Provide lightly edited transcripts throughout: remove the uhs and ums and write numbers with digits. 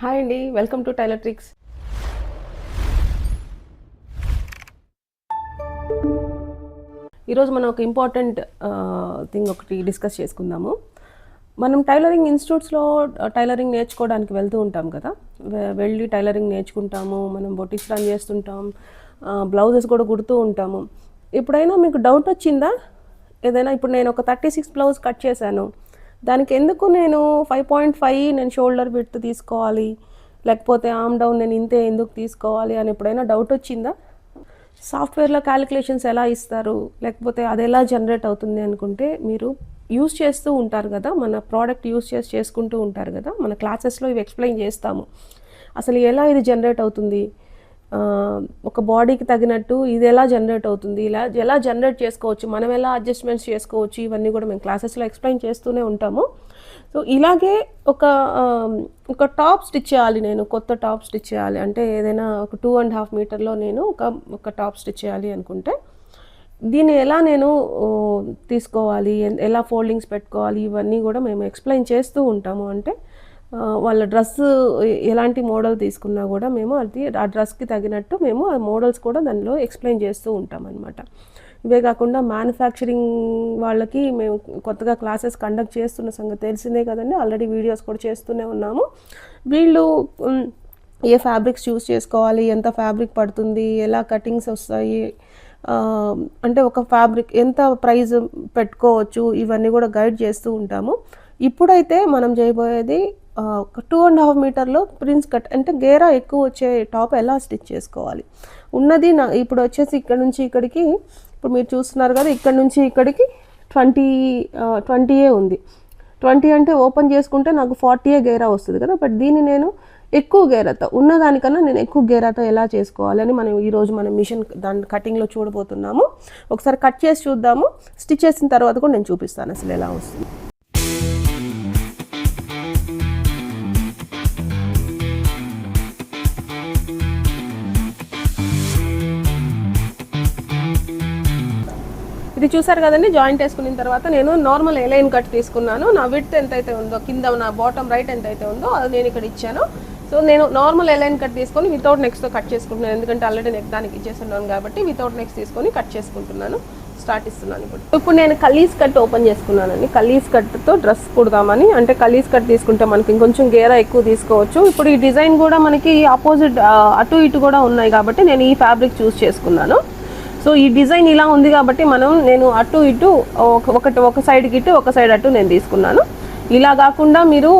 Hi అండి, welcome to tailor tricks. ఈరోజు మనం ఒక ఇంపార్టెంట్ థింగ్ ఒకటి డిస్కస్ చేసుకుందాము. మనం టైలరింగ్ ఇన్స్టిట్యూట్స్లో టైలరింగ్ నేర్చుకోవడానికి వెళ్తూ ఉంటాం కదా. వెళ్ళి టైలరింగ్ నేర్చుకుంటాము, మనం బొటిక్స్ రన్ చేస్తుంటాం, బ్లౌజెస్ కూడా కుడుతూ ఉంటాము. ఎప్పుడైనా మీకు డౌట్ వచ్చిందా? ఏదైనా ఇప్పుడు నేను ఒక 36 బ్లౌజ్ కట్ చేశాను, దానికి ఎందుకు నేను 5.5 నేను షోల్డర్ విడ్త్ తీసుకోవాలి, లేకపోతే ఆర్మ్ డౌన్ నేను ఇంతే ఎందుకు తీసుకోవాలి అని ఎప్పుడైనా డౌట్ వచ్చిందా? సాఫ్ట్వేర్లో క్యాలిక్యులేషన్స్ ఎలా ఇస్తారు, లేకపోతే అది ఎలా జనరేట్ అవుతుంది అనుకుంటే మీరు యూస్ చేస్తూ ఉంటారు కదా, మన ప్రోడక్ట్ యూస్ చేసుకుంటూ ఉంటారు కదా, మన క్లాసెస్లో ఇవి ఎక్స్ప్లెయిన్ చేస్తాము. అసలు ఎలా ఇది జనరేట్ అవుతుంది, ఒక బాడీకి తగినట్టు ఇది ఎలా జనరేట్ అవుతుంది, ఎలా జనరేట్ చేసుకోవచ్చు, మనం ఎలా అడ్జస్ట్మెంట్స్ చేసుకోవచ్చు, ఇవన్నీ కూడా మేము క్లాసెస్లో ఎక్స్ప్లెయిన్ చేస్తూనే ఉంటాము. సో ఇలాగే ఒక టాప్ స్టిచ్ చేయాలి, నేను కొత్త టాప్ స్టిచ్ చేయాలి అంటే ఏదైనా ఒక 2.5 మీటర్లో నేను ఒక టాప్ స్టిచ్ చేయాలి అనుకుంటే దీన్ని ఎలా నేను తీసుకోవాలి, ఎలా ఫోల్డింగ్స్ పెట్టుకోవాలి, ఇవన్నీ కూడా మేము ఎక్స్ప్లెయిన్ చేస్తూ ఉంటాము. అంటే వాళ్ళ డ్రెస్ ఎలాంటి మోడల్ తీసుకున్నా కూడా మేము ఆ డ్రెస్కి తగినట్టు మేము ఆ మోడల్స్ కూడా దానిలో ఎక్స్ప్లెయిన్ చేస్తూ ఉంటాం అన్నమాట. ఇవే కాకుండా మ్యానుఫ్యాక్చరింగ్ వాళ్ళకి మేము కొత్తగా క్లాసెస్ కండక్ట్ చేస్తున్న సంగతి తెలిసిందే కదండి, ఆల్రెడీ వీడియోస్ కూడా చేస్తూనే ఉన్నాము. వీళ్ళు ఏ ఫ్యాబ్రిక్స్ చూస్ చేసుకోవాలి, ఎంత ఫ్యాబ్రిక్ పడుతుంది, ఎలా కటింగ్స్ వస్తాయి, అంటే ఒక ఫ్యాబ్రిక్ ఎంత ప్రైస్ పెట్టుకోవచ్చు, ఇవన్నీ కూడా గైడ్ చేస్తూ ఉంటాము. ఇప్పుడైతే మనం చేయబోయేది ఒక 2.5 మీటర్లో ప్రిన్స్ కట్ అంటే గేరా ఎక్కువ వచ్చే టాప్ ఎలా స్టిచ్ చేసుకోవాలి ఉన్నది. ఇప్పుడు వచ్చేసి ఇక్కడ నుంచి ఇక్కడికి, ఇప్పుడు మీరు చూస్తున్నారు కదా, ఇక్కడ నుంచి ఇక్కడికి 20 ఉంది. 20 అంటే ఓపెన్ చేసుకుంటే నాకు 40 గేరా వస్తుంది కదా. బట్ దీన్ని నేను ఎక్కువ గేరాతో ఉన్నదానికన్నా నేను ఎక్కువ గేరాతో ఎలా చేసుకోవాలని మనం ఈరోజు మనం మిషన్ దాని కటింగ్లో చూడబోతున్నాము. ఒకసారి కట్ చేసి చూద్దాము, స్టిచ్ చేసిన తర్వాత కూడా నేను చూపిస్తాను అసలు ఎలా వస్తుంది. ఇది చూసారు కదండి, జాయింట్ వేసుకున్న తర్వాత నేను నార్మల్ ఎలైన్ కట్ తీసుకున్నాను. నా విడ్త్ ఎంతైతే ఉందో, కింద నా బాటమ్ రైట్ ఎంతైతే ఉందో అది నేను ఇక్కడ ఇచ్చాను. సో నేను నార్మల్ ఎలైన్ కట్ తీసుకొని వితౌట్ నెక్స్ట్తో కట్ చేసుకుంటున్నాను, ఎందుకంటే ఆల్రెడీ నెక్ దానికి ఇచ్చేస్తున్నాను కాబట్టి వితౌట్ నెక్స్ట్ తీసుకొని కట్ చేసుకుంటున్నాను. స్టార్ట్ ఇస్తున్నాను. ఇప్పుడు నేను కలీస్ కట్ ఓపెన్ చేసుకున్నానండి. కలీస్ కట్తో డ్రెస్ కుడదామని, అంటే కలీస్ కట్ తీసుకుంటే మనకి ఇంకొంచెం గేరా ఎక్కువ తీసుకోవచ్చు. ఇప్పుడు ఈ డిజైన్ కూడా మనకి ఆపోజిట్ అటు ఇటు కూడా ఉన్నాయి కాబట్టి నేను ఈ ఫ్యాబ్రిక్ చూస్ చేసుకున్నాను. సో ఈ డిజైన్ ఇలా ఉంది కాబట్టి నేను అటు ఇటు ఒక సైడ్కి ఇటు ఒక సైడ్ అటు నేను తీసుకున్నాను. ఇలా కాకుండా మీరు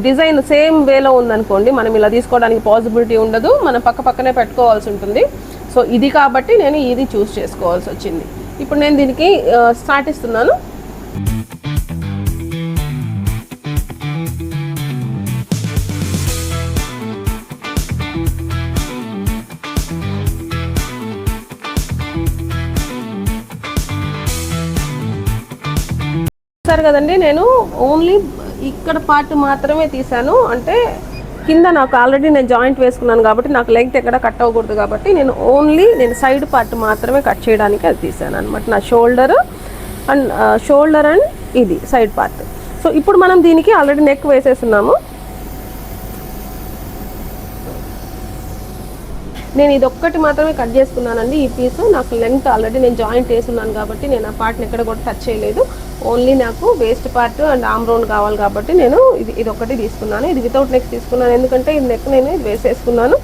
డిజైన్ సేమ్ వేలో ఉందనుకోండి, మనం ఇలా తీసుకోవడానికి పాసిబిలిటీ ఉండదు, మనం పక్కనే పెట్టుకోవాల్సి ఉంటుంది. సో ఇది కాబట్టి నేను ఇది చూస్ చేసుకోవాల్సి వచ్చింది. ఇప్పుడు నేను దీనికి స్టార్ట్ ఇస్తున్నాను. సరే కదండి, నేను ఓన్లీ ఇక్కడ పార్ట్ మాత్రమే తీసాను. అంటే కింద నాకు ఆల్రెడీ నేను జాయింట్ వేసుకున్నాను కాబట్టి నాకు లెంగ్త్ ఎక్కడ కట్ అవ్వకూడదు కాబట్టి నేను సైడ్ పార్ట్ మాత్రమే కట్ చేయడానికి అది తీసాను అనమాట. నా షోల్డర్ అండ్ ఇది సైడ్ పార్ట్. సో ఇప్పుడు మనం దీనికి ఆల్రెడీ నెక్ వేసేస్తున్నాము. నేను ఇది ఒక్కటి మాత్రమే కట్ చేసుకున్నానండి. ఈ పీస్ నాకు లెంగ్త్ ఆల్రెడీ నేను జాయింట్ వేసున్నాను కాబట్టి నేను ఆ పార్ట్ని ఎక్కడ కూడా టచ్ చేయలేదు. ఓన్లీ నాకు waste part and arm round కావాలి కాబట్టి నేను ఇది ఒకటి తీసుకున్నాను. ఇది వితౌట్ నెక్ తీసుకున్నాను, ఎందుకంటే ఇది నెక్ నేను ఇది వేసేసుకున్నాను.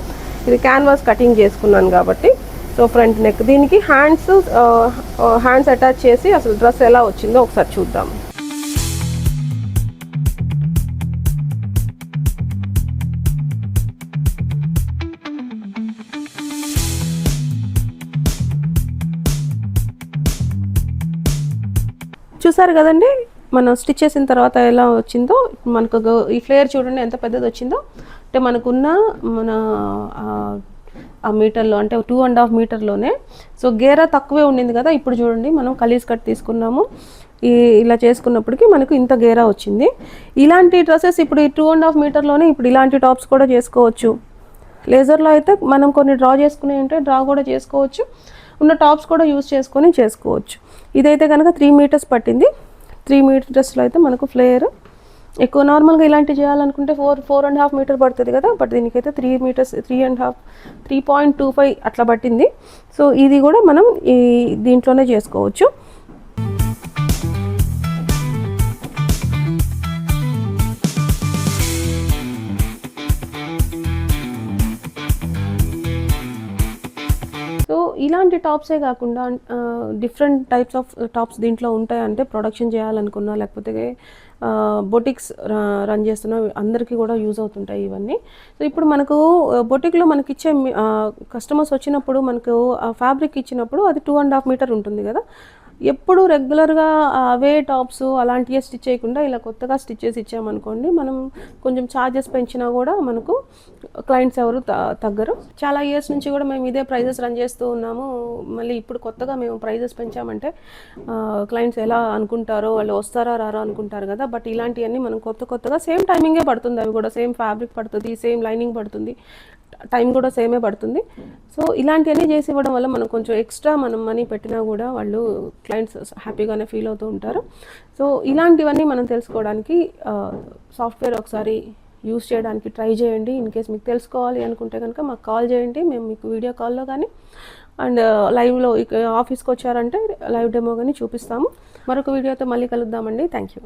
ఇది క్యాన్వాస్ కటింగ్ చేసుకున్నాను కాబట్టి. సో ఫ్రంట్ నెక్, దీనికి హ్యాండ్స్ అటాచ్ చేసి అసలు డ్రెస్ ఎలా వచ్చిందో ఒకసారి చూద్దాం. చూసారు కదండి, మనం స్టిచ్ చేసిన తర్వాత ఎలా వచ్చిందో. మనకు ఈ ఫ్లేయర్ చూడండి ఎంత పెద్దది వచ్చిందో. అంటే మన ఆ మీటర్లో అంటే 2.5 మీటర్లోనే. సో గేరా తక్కువే ఉండింది కదా. ఇప్పుడు చూడండి, మనం కలీస్ కట్ తీసుకున్నాము, ఇలా చేసుకున్నప్పటికీ మనకు ఇంత గేరా వచ్చింది. ఇలాంటి డ్రెస్సెస్ ఇప్పుడు ఈ 2.5 మీటర్లోనే ఇప్పుడు ఇలాంటి టాప్స్ కూడా చేసుకోవచ్చు. లేజర్లో అయితే మనం కొన్ని డ్రా చేసుకునే ఉంటే డ్రా కూడా చేసుకోవచ్చు, ఉన్న టాప్స్ కూడా యూజ్ చేసుకోవచ్చు. ఇదైతే కనుక 3 మీటర్స్ పట్టింది. 3 మీటర్స్లో అయితే మనకు ఫ్లేయర్ ఎక్కువ నార్మల్గా ఇలాంటివి చేయాలనుకుంటే 4.5 మీటర్ పడుతుంది కదా, బట్ దీనికైతే 3 మీటర్స్ 3.5 3.25 అట్లా పట్టింది. సో ఇది కూడా మనం ఈ దీంట్లోనే చేసుకోవచ్చు. సో ఇలాంటి టాప్సే కాకుండా డిఫరెంట్ టైప్స్ ఆఫ్ టాప్స్ దీంట్లో ఉంటాయంటే ప్రొడక్షన్ చేయాలనుకున్నా లేకపోతే బొటిక్స్ రన్ చేస్తున్న అందరికీ కూడా యూజ్ అవుతుంటాయి ఇవన్నీ. సో ఇప్పుడు మనకు బొటిక్లో మనకి ఇచ్చే కస్టమర్స్ వచ్చినప్పుడు మనకు ఫ్యాబ్రిక్ ఇచ్చినప్పుడు అది 2.5 మీటర్ ఉంటుంది కదా. ఎప్పుడు రెగ్యులర్గా అవే టాప్స్ అలాంటివే స్టిచ్ చేయకుండా ఇలా కొత్తగా స్టిచ్ చేసి ఇచ్చామనుకోండి, మనం కొంచెం ఛార్జెస్ పెంచినా కూడా మనకు క్లయింట్స్ ఎవరు తగ్గరు. చాలా ఇయర్స్ నుంచి కూడా మేము ఇదే ప్రైజెస్ రన్ చేస్తూ ఉన్నాము. మళ్ళీ ఇప్పుడు కొత్తగా మేము ప్రైజెస్ పెంచామంటే క్లయింట్స్ ఎలా అనుకుంటారో, వాళ్ళు వస్తారా రారా అనుకుంటారు కదా. బట్ ఇలాంటివన్నీ మనం కొత్తగా సేమ్ టైమింగే పడుతుంది, అవి కూడా సేమ్ ఫ్యాబ్రిక్ పడుతుంది, సేమ్ లైనింగ్ పడుతుంది, టైం కూడా సేమే పడుతుంది. సో ఇలాంటివన్నీ చేసి ఇవ్వడం వల్ల మనం కొంచెం ఎక్స్ట్రా మనం మనీ పెట్టినా కూడా వాళ్ళు క్లయింట్స్ హ్యాపీగానే ఫీల్ అవుతూ ఉంటారు. సో ఇలాంటివన్నీ మనం తెలుసుకోవడానికి సాఫ్ట్వేర్ ఒకసారి యూస్ చేయడానికి ట్రై చేయండి. ఇన్ కేస్ మీకు తెలుసుకోవాలి అనుకుంటే కనుక మాకు కాల్ చేయండి, మేము మీకు వీడియో కాల్లో కానీ అండ్ లైవ్లో ఆఫీస్కి వచ్చారంటే లైవ్ డెమో కానీ చూపిస్తాము. మరొక వీడియోతో మళ్ళీ కలుద్దామండి. Thank you.